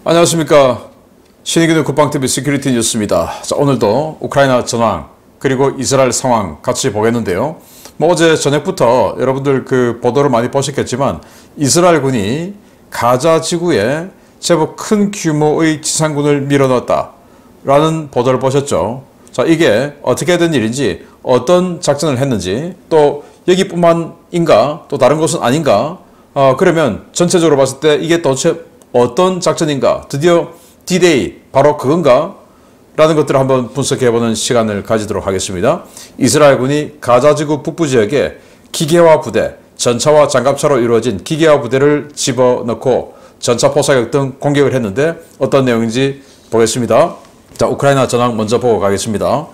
안녕하십니까. 신의균의 국방TV 시큐리티 뉴스입니다. 자, 오늘도 우크라이나 전황 그리고 이스라엘 상황 같이 보겠는데요. 어제 저녁부터 여러분들 그 보도를 많이 보셨겠지만 이스라엘군이 가자 지구에 제법 큰 규모의 지상군을 밀어넣었다 라는 보도를 보셨죠. 자, 이게 어떻게 된 일인지, 어떤 작전을 했는지, 또 여기뿐만인가 또 다른 곳은 아닌가, 그러면 전체적으로 봤을 때 이게 도대체 어떤 작전인가, 드디어 D-Day 바로 그건가 라는 것들을 한번 분석해보는 시간을 가지도록 하겠습니다. 이스라엘군이 가자지구 북부 지역에 기계화 부대, 전차와 장갑차로 이루어진 기계화 부대를 집어넣고 전차 포사격 등 공격을 했는데 어떤 내용인지 보겠습니다. 자, 우크라이나 전황 먼저 보고 가겠습니다.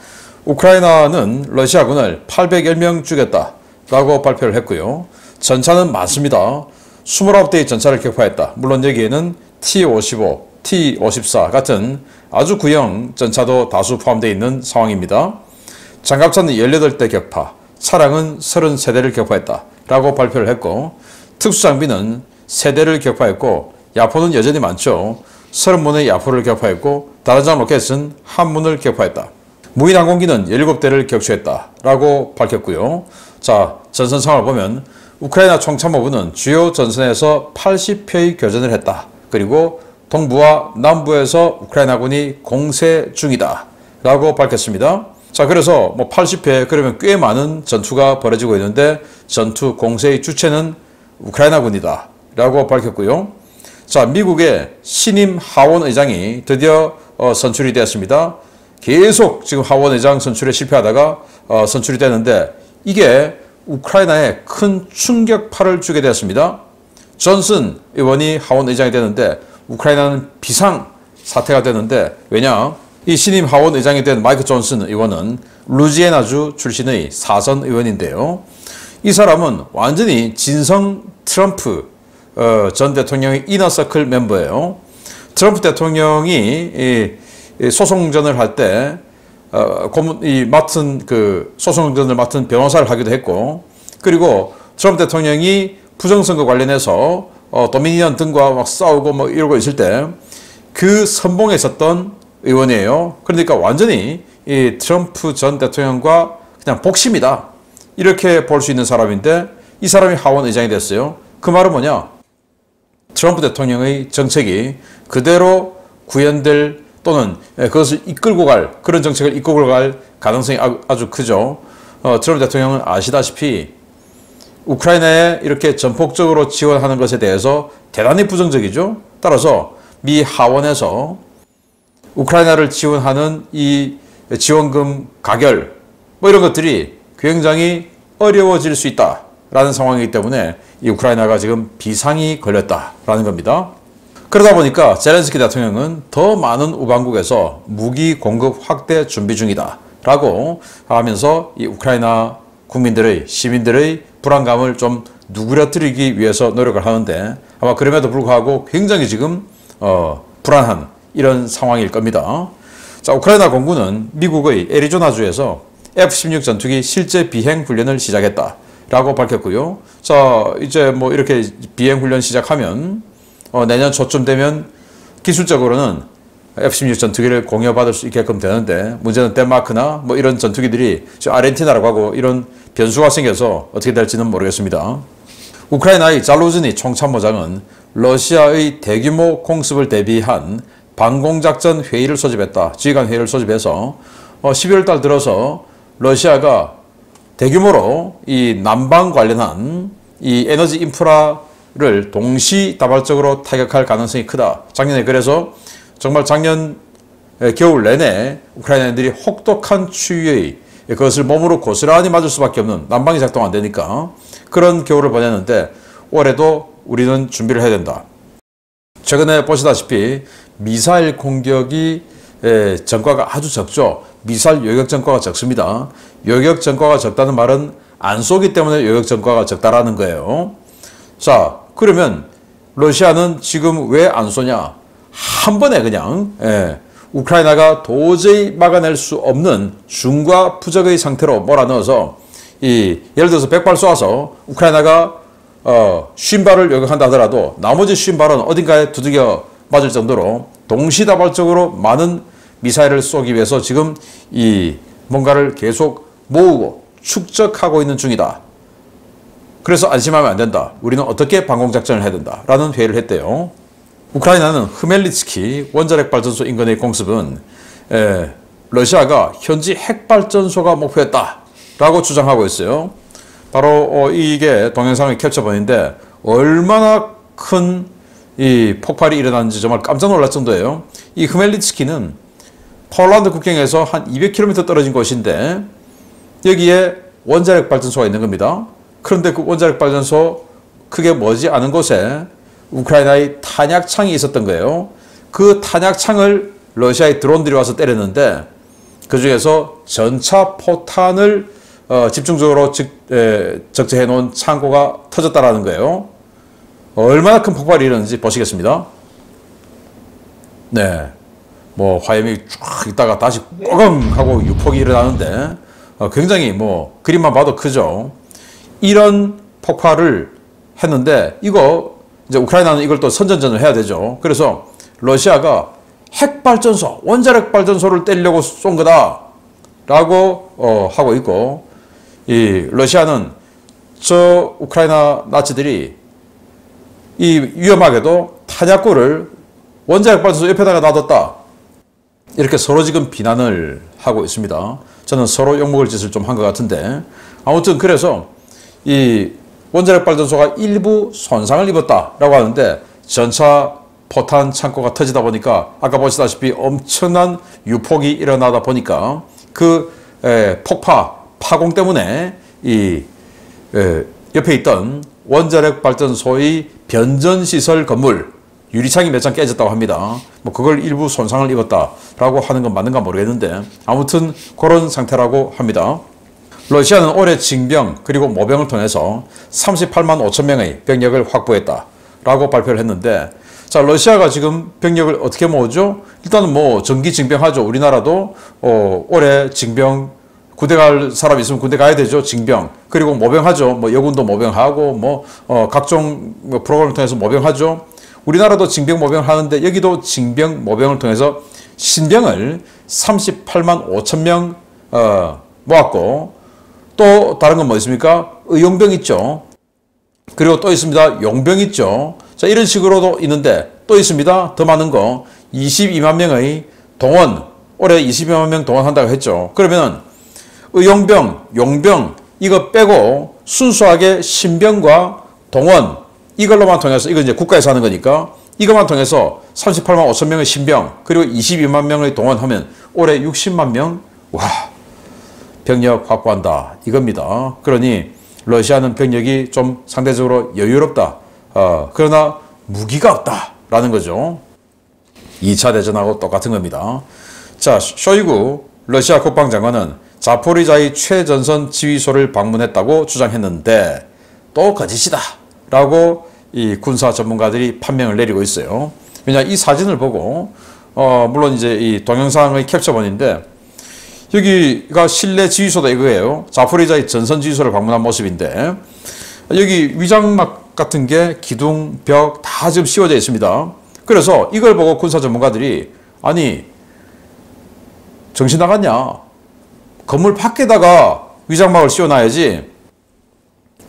우크라이나는 러시아군을 810명 죽였다 라고 발표를 했고요. 전차는 많습니다. 29대의 전차를 격파했다. 물론 여기에는 T-55, T-54 같은 아주 구형 전차도 다수 포함되어 있는 상황입니다. 장갑차는 18대 격파, 차량은 33대를 격파했다 라고 발표를 했고, 특수장비는 3대를 격파했고, 야포는 여전히 많죠. 30문의 야포를 격파했고, 다른장 로켓은 1문을 격파했다. 무인항공기는 17대를 격추했다 라고 밝혔고요. 자, 전선 상황을 보면 우크라이나 총참모부는 주요 전선에서 80회의 교전을 했다. 그리고 동부와 남부에서 우크라이나군이 공세 중이다 라고 밝혔습니다. 자, 그래서 80회 그러면 꽤 많은 전투가 벌어지고 있는데 전투 공세의 주체는 우크라이나군이다 라고 밝혔고요. 자, 미국의 신임 하원 의장이 드디어 선출이 되었습니다. 계속 지금 하원 의장 선출에 실패하다가 선출이 되는데 이게 우크라이나에 큰 충격파를 주게 되었습니다. 존슨 의원이 하원 의장이 되는데 우크라이나는 비상 사태가 되는데, 왜냐? 이 신임 하원 의장이 된 마이크 존슨 의원은 루지애나주 출신의 사선 의원인데요. 이 사람은 완전히 진성 트럼프 전 대통령의 이너서클 멤버예요. 트럼프 대통령이 소송전을 할 때 소송전을 맡은 변호사를 하기도 했고, 그리고 트럼프 대통령이 부정선거 관련해서 도미니언 등과 막 싸우고 이러고 있을 때 그 선봉에 있었던 의원이에요. 그러니까 완전히 이 트럼프 전 대통령과 그냥 복심이다 이렇게 볼 수 있는 사람인데, 이 사람이 하원 의장이 됐어요. 그 말은 뭐냐? 트럼프 대통령의 정책이 그대로 구현될 또는 그것을 이끌고 갈, 그런 정책을 이끌고 갈 가능성이 아주 크죠. 트럼프 대통령은 아시다시피 우크라이나에 이렇게 전폭적으로 지원하는 것에 대해서 대단히 부정적이죠. 따라서 미 하원에서 우크라이나를 지원하는 이 지원금 가결 이런 것들이 굉장히 어려워질 수 있다라는 상황이기 때문에 이 우크라이나가 지금 비상이 걸렸다라는 겁니다. 그러다 보니까 젤렌스키 대통령은 더 많은 우방국에서 무기 공급 확대 준비 중이다 라고 하면서 이 우크라이나 국민들의, 시민들의 불안감을 좀 누그러뜨리기 위해서 노력을 하는데, 아마 그럼에도 불구하고 굉장히 지금 불안한 이런 상황일 겁니다. 자, 우크라이나 공군은 미국의 애리조나주에서 F-16 전투기 실제 비행 훈련을 시작했다 라고 밝혔고요. 자, 이제 이렇게 비행 훈련 시작하면 내년 초쯤 되면 기술적으로는 F-16 전투기를 공여받을 수 있게끔 되는데, 문제는 덴마크나 이런 전투기들이 아르헨티나라고 하고 이런 변수가 생겨서 어떻게 될지는 모르겠습니다. 우크라이나의 잘루즈니 총참모장은 러시아의 대규모 공습을 대비한 방공작전 회의를 소집했다. 지휘관 회의를 소집해서 12월 달 들어서 러시아가 대규모로 이 난방 관련한 이 에너지 인프라를 동시다발적으로 타격할 가능성이 크다. 작년에 그래서 정말 작년 겨울 내내 우크라이나인들이 혹독한 추위의 그것을 몸으로 고스란히 맞을 수밖에 없는, 난방이 작동 안 되니까 그런 겨울을 보냈는데 올해도 우리는 준비를 해야 된다. 최근에 보시다시피 미사일 공격이 전과가 아주 적죠. 미사일 요격 전과가 적습니다. 요격 전과가 적다는 말은 안 쏘기 때문에 요격 전과가 적다라는 거예요. 자, 그러면 러시아는 지금 왜 안 쏘냐? 한 번에 그냥 우크라이나가 도저히 막아낼 수 없는 중과 부적의 상태로 몰아넣어서 예를 들어서 100발 쏘아서 우크라이나가 50발을 요격한다 하더라도 나머지 50발은 어딘가에 두들겨 맞을 정도로 동시다발적으로 많은 미사일을 쏘기 위해서 지금 이 뭔가를 계속 모으고 축적하고 있는 중이다. 그래서 안심하면 안 된다. 우리는 어떻게 방공작전을 해야 된다. 라는 회의를 했대요. 우크라이나는 흐멜리츠키 원자력 발전소 인근의 공습은 러시아가 현지 핵발전소가 목표였다. 라고 주장하고 있어요. 바로 이게 동영상을 캡처본인데 얼마나 큰 이 폭발이 일어났는지 정말 깜짝 놀랄 정도예요. 이 흐멜리츠키는 폴란드 국경에서 한 200km 떨어진 곳인데 여기에 원자력 발전소가 있는 겁니다. 그런데 그 원자력 발전소 크게 머지 않은 곳에 우크라이나의 탄약창이 있었던 거예요. 그 탄약창을 러시아의 드론들이 와서 때렸는데 그 중에서 전차 포탄을 집중적으로 적재해 놓은 창고가 터졌다라는 거예요. 얼마나 큰 폭발이 일어났는지 보시겠습니다. 네, 뭐 화염이 쫙 있다가 다시 꼬강 하고 유폭이 일어나는데 굉장히 뭐 그림만 봐도 크죠. 이런 폭발을 했는데 이거 이제 우크라이나는 이걸 또 선전전을 해야 되죠. 그래서 러시아가 핵발전소, 원자력 발전소를 때리려고 쏜 거다라고 하고 있고, 이 러시아는 저 우크라이나 나치들이 이 위험하게도 탄약고를 원자력 발전소 옆에다가 놔뒀다. 이렇게 서로 지금 비난을 하고 있습니다. 저는 서로 욕먹을 짓을 좀 한 것 같은데 아무튼 그래서 이 원자력 발전소가 일부 손상을 입었다라고 하는데 전차 포탄 창고가 터지다 보니까 아까 보시다시피 엄청난 유폭이 일어나다 보니까 그 파공 때문에 이 옆에 있던 원자력 발전소의 변전시설 건물 유리창이 몇 장 깨졌다고 합니다. 뭐 그걸 일부 손상을 입었다라고 하는 건 맞는가 모르겠는데 아무튼 그런 상태라고 합니다. 러시아는 올해 징병 그리고 모병을 통해서 38만 5천 명의 병력을 확보했다라고 발표를 했는데, 자, 러시아가 지금 병력을 어떻게 모으죠? 일단은 뭐 정기 징병하죠. 우리나라도 올해 징병 군대 갈 사람 있으면 군대 가야 되죠. 징병. 그리고 모병하죠. 뭐 여군도 모병하고 뭐 각종 프로그램을 통해서 모병하죠. 우리나라도 징병 모병을 하는데 여기도 징병 모병을 통해서 신병을 38만 5천 명 모았고, 또 다른 건 뭐 있습니까? 의용병 있죠. 그리고 또 있습니다. 용병 있죠. 자, 이런 식으로도 있는데 또 있습니다. 더 많은 거 22만 명의 동원, 올해 22만 명 동원한다고 했죠. 그러면 의용병, 용병 이거 빼고 순수하게 신병과 동원 이걸로만 통해서, 이거 이제 국가에서 하는 거니까 이것만 통해서 38만 5천 명의 신병 그리고 22만 명의 동원하면 올해 60만 명, 와, 병력 확보한다 이겁니다. 그러니 러시아는 병력이 좀 상대적으로 여유롭다. 그러나 무기가 없다라는 거죠. 2차 대전하고 똑같은 겁니다. 자, 쇼이구 러시아 국방장관은 자포리자의 최전선 지휘소를 방문했다고 주장했는데 또 거짓이다 라고 이 군사 전문가들이 판명을 내리고 있어요. 왜냐, 이 사진을 보고 물론 이제 이 동영상의 캡처본인데 여기가 실내 지휘소다 이거예요. 자포리자의 전선 지휘소를 방문한 모습인데 여기 위장막 같은 게 기둥, 벽 다 지금 씌워져 있습니다. 그래서 이걸 보고 군사 전문가들이 아니 정신 나갔냐? 건물 밖에다가 위장막을 씌워놔야지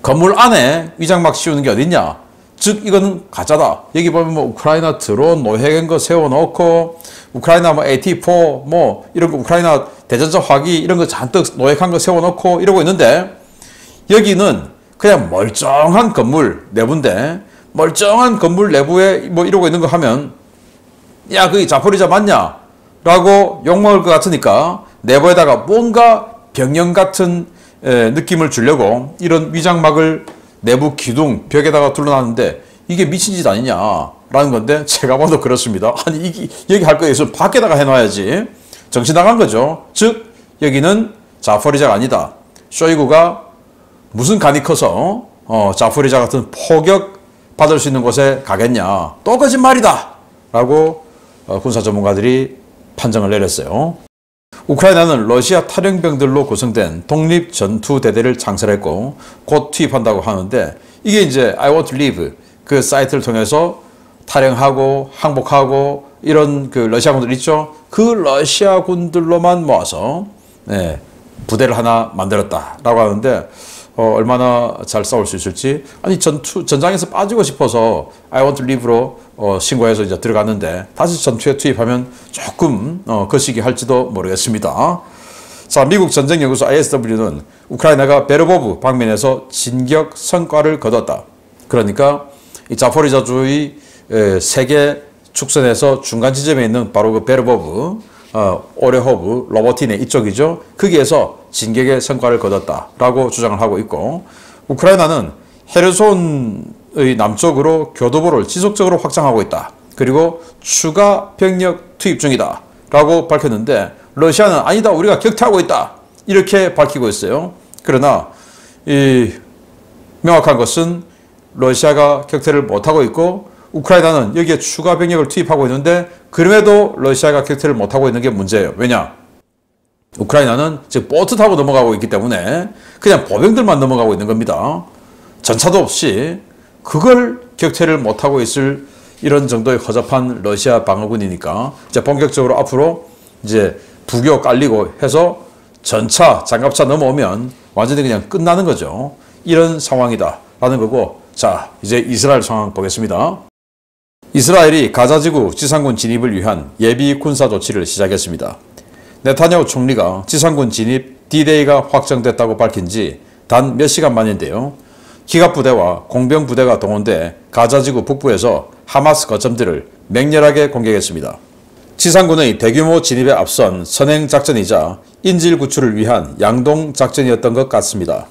건물 안에 위장막 씌우는 게 어딨냐? 즉 이거는 가짜다. 여기 보면 뭐 우크라이나 드론 노획한 거 세워놓고 우크라이나 뭐 AT4 뭐 이런 거 우크라이나 대전차 화기 이런 거 잔뜩 노획한 거 세워놓고 이러고 있는데 여기는 그냥 멀쩡한 건물 내부인데 멀쩡한 건물 내부에 뭐 이러고 있는 거 하면 야 그게 자포리자 맞냐? 라고 욕먹을 것 같으니까 내부에다가 뭔가 병영 같은 느낌을 주려고 이런 위장막을 내부 기둥, 벽에다가 둘러놨는데 이게 미친 짓 아니냐라는 건데 제가 봐도 그렇습니다. 아니 이게 여기 할 거에 있으면 밖에다가 해놔야지. 정신 나간 거죠. 즉 여기는 자포리자가 아니다. 쇼이구가 무슨 간이 커서 자포리자 같은 포격 받을 수 있는 곳에 가겠냐. 또 거짓말이다 라고 군사 전문가들이 판정을 내렸어요. 우크라이나는 러시아 탈영병들로 구성된 독립전투대대를 창설했고 곧 투입한다고 하는데 이게 이제 I want to live 그 사이트를 통해서 탈영하고 항복하고 이런 그 러시아군들 있죠. 그 러시아군들로만 모아서 부대를 하나 만들었다라고 하는데 얼마나 잘 싸울 수 있을지. 아니 전장에서 빠지고 싶어서 I want to leave로 신고해서 이제 들어갔는데 다시 전투에 투입하면 조금 거시기 할지도 모르겠습니다. 자, 미국 전쟁연구소 ISW는 우크라이나가 베르보브 방면에서 진격 성과를 거뒀다. 그러니까 이 자포리자주의 세계 축선에서 중간 지점에 있는 바로 그 베르보브, 오레호브, 로보티네 이쪽이죠. 거기에서 진격의 성과를 거뒀다라고 주장을 하고 있고, 우크라이나는 헤르손의 남쪽으로 교두보를 지속적으로 확장하고 있다. 그리고 추가 병력 투입 중이다 라고 밝혔는데, 러시아는 아니다, 우리가 격퇴하고 있다 이렇게 밝히고 있어요. 그러나 이 명확한 것은 러시아가 격퇴를 못하고 있고 우크라이나는 여기에 추가 병력을 투입하고 있는데, 그럼에도 러시아가 격퇴를 못하고 있는 게 문제예요. 왜냐? 우크라이나는 지금 보트 타고 넘어가고 있기 때문에 그냥 보병들만 넘어가고 있는 겁니다. 전차도 없이. 그걸 격퇴를 못하고 있을 이런 정도의 허접한 러시아 방어군이니까 이제 본격적으로 앞으로 이제 부교 깔리고 해서 전차, 장갑차 넘어오면 완전히 그냥 끝나는 거죠. 이런 상황이다 라는 거고, 자, 이제 이스라엘 상황 보겠습니다. 이스라엘이 가자지구 지상군 진입을 위한 예비 군사 조치를 시작했습니다. 네타냐후 총리가 지상군 진입 D-Day가 확정됐다고 밝힌 지 단 몇 시간 만인데요. 기갑부대와 공병부대가 동원돼 가자지구 북부에서 하마스 거점들을 맹렬하게 공격했습니다. 지상군의 대규모 진입에 앞선 선행작전이자 인질 구출을 위한 양동작전이었던 것 같습니다.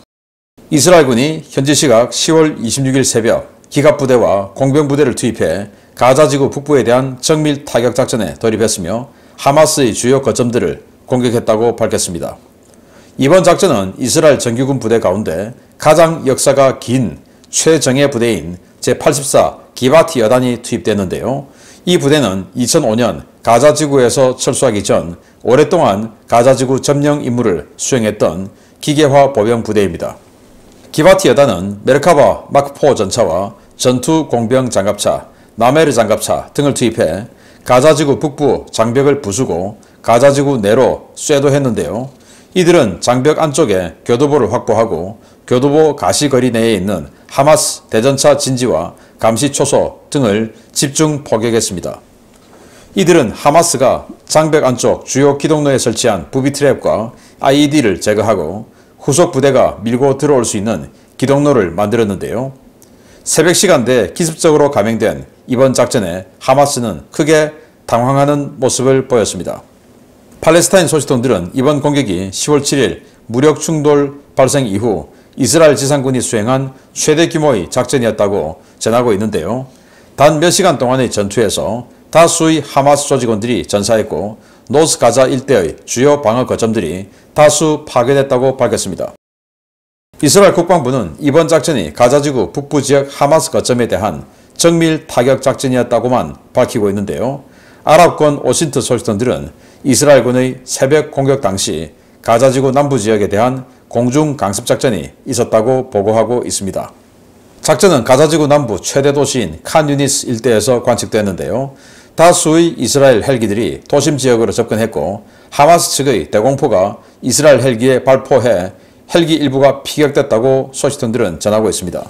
이스라엘군이 현지 시각 10월 26일 새벽 기갑부대와 공병부대를 투입해 가자지구 북부에 대한 정밀 타격작전에 돌입했으며 하마스의 주요 거점들을 공격했다고 밝혔습니다. 이번 작전은 이스라엘 정규군 부대 가운데 가장 역사가 긴 최정예 부대인 제84 기바티 여단이 투입됐는데요. 이 부대는 2005년 가자지구에서 철수하기 전 오랫동안 가자지구 점령 임무를 수행했던 기계화 보병 부대입니다. 기바티 여단은 메르카바 마크4 전차와 전투 공병 장갑차, 나메르 장갑차 등을 투입해 가자지구 북부 장벽을 부수고 가자지구 내로 쇄도했는데요. 이들은 장벽 안쪽에 교두보를 확보하고 교두보 가시거리 내에 있는 하마스 대전차 진지와 감시 초소 등을 집중 포격했습니다. 이들은 하마스가 장벽 안쪽 주요 기동로에 설치한 부비 트랩과 IED를 제거하고 후속 부대가 밀고 들어올 수 있는 기동로를 만들었는데요. 새벽 시간대에 기습적으로 감행된 이번 작전에 하마스는 크게 당황하는 모습을 보였습니다. 팔레스타인 소식통들은 이번 공격이 10월 7일 무력 충돌 발생 이후 이스라엘 지상군이 수행한 최대 규모의 작전이었다고 전하고 있는데요. 단 몇 시간 동안의 전투에서 다수의 하마스 조직원들이 전사했고 노스 가자 일대의 주요 방어 거점들이 다수 파괴됐다고 밝혔습니다. 이스라엘 국방부는 이번 작전이 가자지구 북부 지역 하마스 거점에 대한 정밀 타격 작전이었다고만 밝히고 있는데요. 아랍권 오신트 소식통들은 이스라엘군의 새벽 공격 당시 가자지구 남부 지역에 대한 공중 강습 작전이 있었다고 보고하고 있습니다. 작전은 가자지구 남부 최대 도시인 칸 유니스 일대에서 관측됐는데요. 다수의 이스라엘 헬기들이 도심 지역으로 접근했고 하마스 측의 대공포가 이스라엘 헬기에 발포해 헬기 일부가 피격됐다고 소식통들은 전하고 있습니다.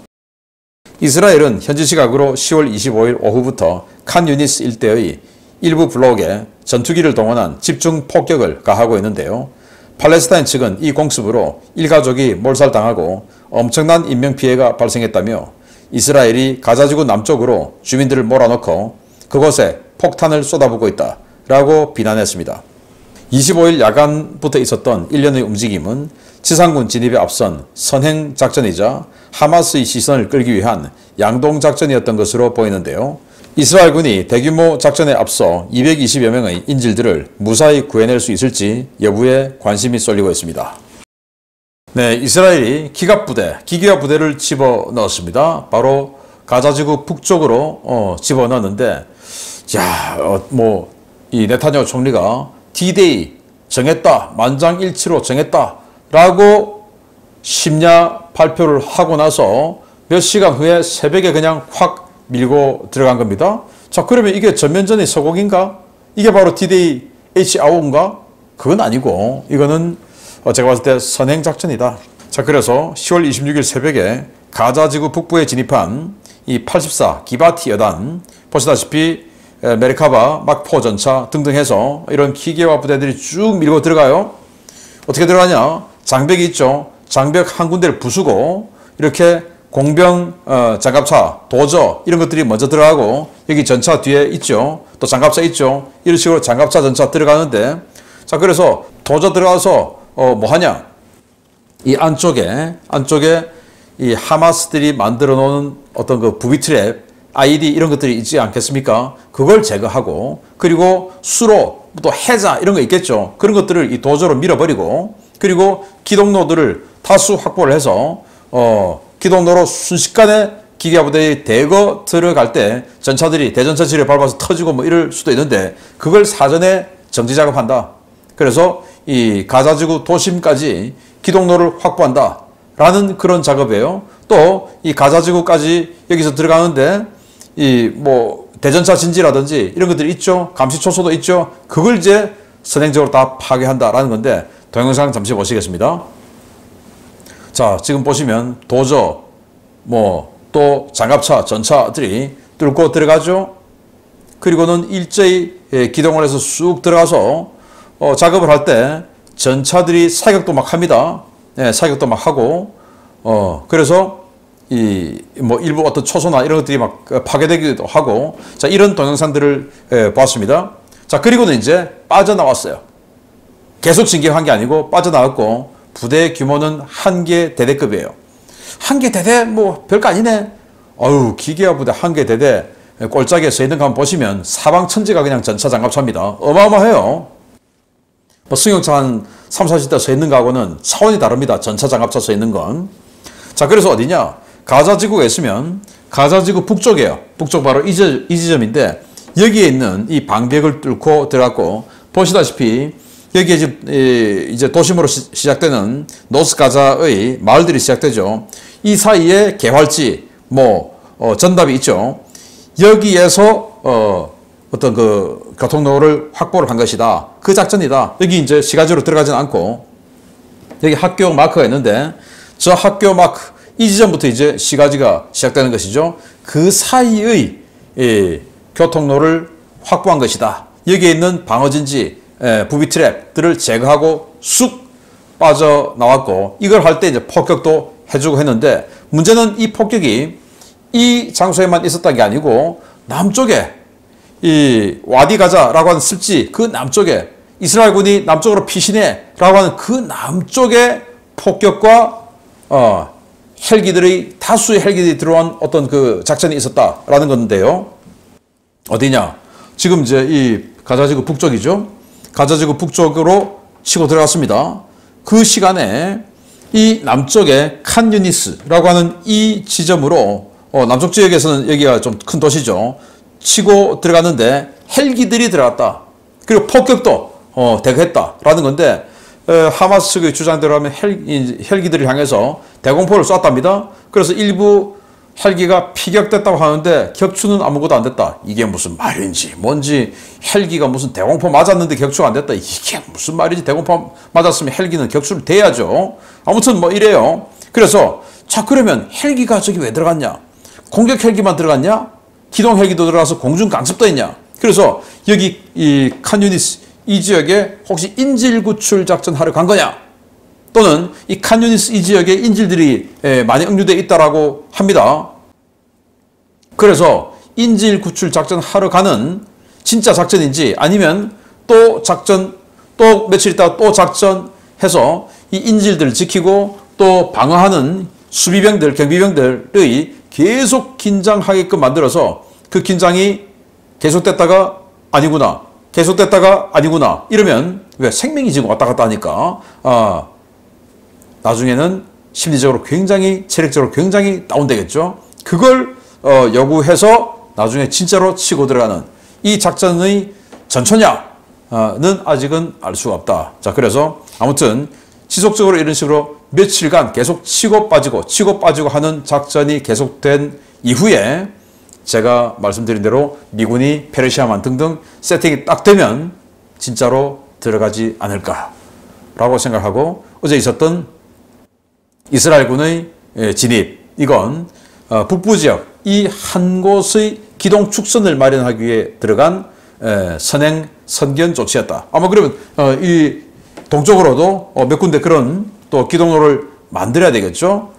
이스라엘은 현지 시각으로 10월 25일 오후부터 칸 유니스 일대의 일부 블록에 전투기를 동원한 집중 폭격을 가하고 있는데요. 팔레스타인 측은 이 공습으로 일가족이 몰살당하고 엄청난 인명피해가 발생했다며 이스라엘이 가자지구 남쪽으로 주민들을 몰아넣고 그곳에 폭탄을 쏟아붓고 있다라고 비난했습니다. 25일 야간부터 있었던 일련의 움직임은 지상군 진입에 앞선 선행작전이자 하마스의 시선을 끌기 위한 양동작전이었던 것으로 보이는데요. 이스라엘군이 대규모 작전에 앞서 220여 명의 인질들을 무사히 구해낼 수 있을지 여부에 관심이 쏠리고 있습니다. 네, 이스라엘이 기계화 부대를 집어넣었습니다. 바로 가자지구 북쪽으로 집어넣었는데, 이 네타냐후 총리가 D-Day 정했다, 만장일치로 정했다라고 심야 발표를 하고 나서 몇 시간 후에 새벽에 그냥 확 밀고 들어간 겁니다. 자, 그러면 이게 전면전의 서곡인가? 이게 바로 D-Day H-아워인가? 그건 아니고 이거는 제가 봤을 때 선행작전이다. 자, 그래서 10월 26일 새벽에 가자지구 북부에 진입한 이 84 기바티 여단, 보시다시피 메르카바, 막4 전차 등등 해서 이런 기계화 부대들이 쭉 밀고 들어가요. 어떻게 들어가냐? 장벽이 있죠. 장벽 한 군데를 부수고 이렇게 공병, 장갑차, 도저 이런 것들이 먼저 들어가고 여기 전차 뒤에 있죠. 또 장갑차 있죠. 이런 식으로 장갑차, 전차 들어가는데, 자, 그래서 도저 들어가서 뭐 하냐? 이 안쪽에 이 하마스들이 만들어 놓은 어떤 그 부비 트랩, 아이디 이런 것들이 있지 않겠습니까? 그걸 제거하고, 그리고 수로 또 해자 이런 거 있겠죠. 그런 것들을 이 도저로 밀어버리고, 그리고 기동로들을 다수 확보를 해서 기동로로 순식간에 기계화 부대에 대거 들어갈 때 전차들이 대전차 지뢰 밟아서 터지고 뭐 이럴 수도 있는데, 그걸 사전에 정지 작업한다. 그래서 이 가자지구 도심까지 기동로를 확보한다 라는 그런 작업이에요. 또 이 가자지구까지 여기서 들어가는데 이 뭐 대전차 진지라든지 이런 것들이 있죠. 감시 초소도 있죠. 그걸 이제 선행적으로 다 파괴한다라는 건데, 동영상 잠시 보시겠습니다. 자, 지금 보시면 도저, 뭐 또 장갑차, 전차들이 뚫고 들어가죠. 그리고는 일제히 기동을 해서 쑥 들어가서 작업을 할 때 전차들이 사격도 막 합니다. 네, 사격도 막 하고, 그래서 이 뭐 일부 어떤 초소나 이런 것들이 막 파괴되기도 하고, 자, 이런 동영상들을 봤습니다. 자, 그리고는 이제 빠져나왔어요. 계속 진격한 게 아니고 빠져나왔고, 부대 규모는 한 개 대대급이에요. 한 개 대대 뭐 별거 아니네. 어유, 기계화 부대 한 개 대대 꼴짝에 서 있는 거 한번 보시면 사방천지가 그냥 전차 장갑차입니다. 어마어마해요. 뭐 승용차 한 3, 40대 서 있는 거하고는 차원이 다릅니다. 전차 장갑차 서 있는 건. 자, 그래서 어디냐? 가자지구에 있으면 가자지구 북쪽이에요. 북쪽 바로 이 지점인데, 여기에 있는 이 방벽을 뚫고 들어갔고, 보시다시피 여기에 이제 도심으로 시작되는 노스 가자의 마을들이 시작되죠. 이 사이에 개활지, 뭐 전답이 있죠. 여기에서 어떤 그 교통로를 확보를 한 것이다. 그 작전이다. 여기 이제 시가지로 들어가지는 않고, 여기 학교 마크가 있는데, 저 학교 마크 이 지점부터 이제 시가지가 시작되는 것이죠. 그 사이의 교통로를 확보한 것이다. 여기에 있는 방어진지, 부비 트랩들을 제거하고 쑥 빠져나왔고, 이걸 할 때 이제 폭격도 해주고 했는데, 문제는 이 폭격이 이 장소에만 있었던 게 아니고 남쪽에 이 와디 가자라고 하는 습지, 그 남쪽에 이스라엘군이 남쪽으로 피신해라고 하는 그 남쪽에 폭격과 헬기들이, 다수의 헬기들이 들어온 어떤 그 작전이 있었다라는 건데요. 어디냐? 지금 이제 이 가자지구 북쪽이죠. 가자지구 북쪽으로 치고 들어갔습니다. 그 시간에 이 남쪽에 칸 유니스라고 하는 이 지점으로, 남쪽 지역에서는 여기가 좀 큰 도시죠. 치고 들어갔는데 헬기들이 들어갔다. 그리고 폭격도 대거했다라는 건데, 하마스 측의 주장대로 하면 헬기들을 향해서 대공포를 쐈답니다. 그래서 일부 헬기가 피격됐다고 하는데 격추는 아무것도 안 됐다. 이게 무슨 말인지 뭔지, 헬기가 무슨 대공포 맞았는데 격추가 안 됐다. 이게 무슨 말인지, 대공포 맞았으면 헬기는 격추를 돼야죠. 아무튼 뭐 이래요. 그래서 자, 그러면 헬기가 저기 왜 들어갔냐? 공격 헬기만 들어갔냐? 기동 헬기도 들어가서 공중 강습도 했냐? 그래서 여기 이 칸 유니스 이 지역에 혹시 인질 구출 작전 하러 간 거냐? 또는 이 칸 유니스 이 지역에 인질들이 많이 응유되어 있다라고 합니다. 그래서 인질 구출 작전 하러 가는 진짜 작전인지, 아니면 또 작전, 또 며칠 있다가 또 작전해서 이 인질들을 지키고 또 방어하는 수비병들, 경비병들의 계속 긴장하게끔 만들어서 그 긴장이 계속됐다가 아니구나, 계속됐다가 아니구나 이러면, 왜 생명이 지금 왔다 갔다 하니까 나중에는 심리적으로 굉장히, 체력적으로 굉장히 다운되겠죠. 그걸 요구해서 나중에 진짜로 치고 들어가는 이 작전의 전초냐는 아직은 알 수가 없다. 자, 그래서 아무튼 지속적으로 이런 식으로 며칠간 계속 치고 빠지고 하는 작전이 계속된 이후에 제가 말씀드린 대로 미군이 페르시아만 등등 세팅이 딱 되면 진짜로 들어가지 않을까라고 생각하고 어제 있었던 이스라엘군의 진입, 이건 북부 지역 이 한 곳의 기동 축선을 마련하기 위해 들어간 선행 선견 조치였다. 아마 그러면 이 동쪽으로도 몇 군데 그런 또 기동로를 만들어야 되겠죠.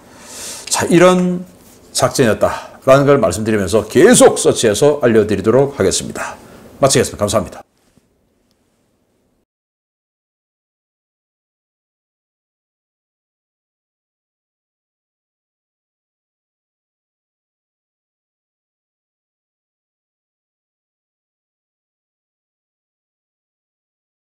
자, 이런 작전이었다라는 걸 말씀드리면서 계속 서치해서 알려드리도록 하겠습니다. 마치겠습니다. 감사합니다.